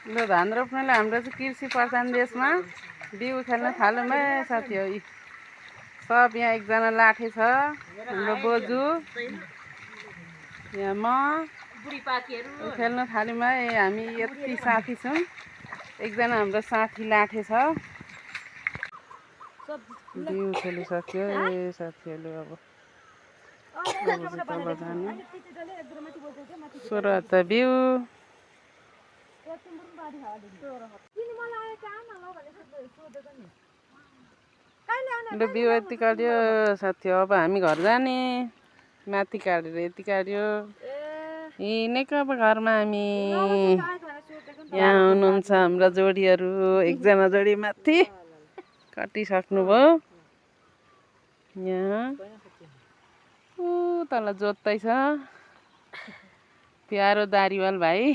ल धान रोप्नेले हाम्रो चाहिँ कृषि प्रधान देशमा बिउ खेल्न थाल्यौँ है साथी हो। सब यहाँ एकजना लाठे छ हाम्रो बोजू, यहाँ म खेल्न थाल्यौँ है। हामी यति साथी छौँ। एकजना हाम्रो साथी लाठे छ। बिउ खेलिसक्यो ए साथीहरूले। अब तल जाने 16 त बिउ बिउ यति काट्यो साथी हो। अब हामी घर जाने, माथि काटेर यति काट्यो हिँडेको। अब घरमा हामी यहाँ हुनुहुन्छ हाम्रा जोडीहरू। एकजना जोडी माथि काटिसक्नुभयो। यहाँ तल जोत्दैछ प्यारो दारीवाल भाइ।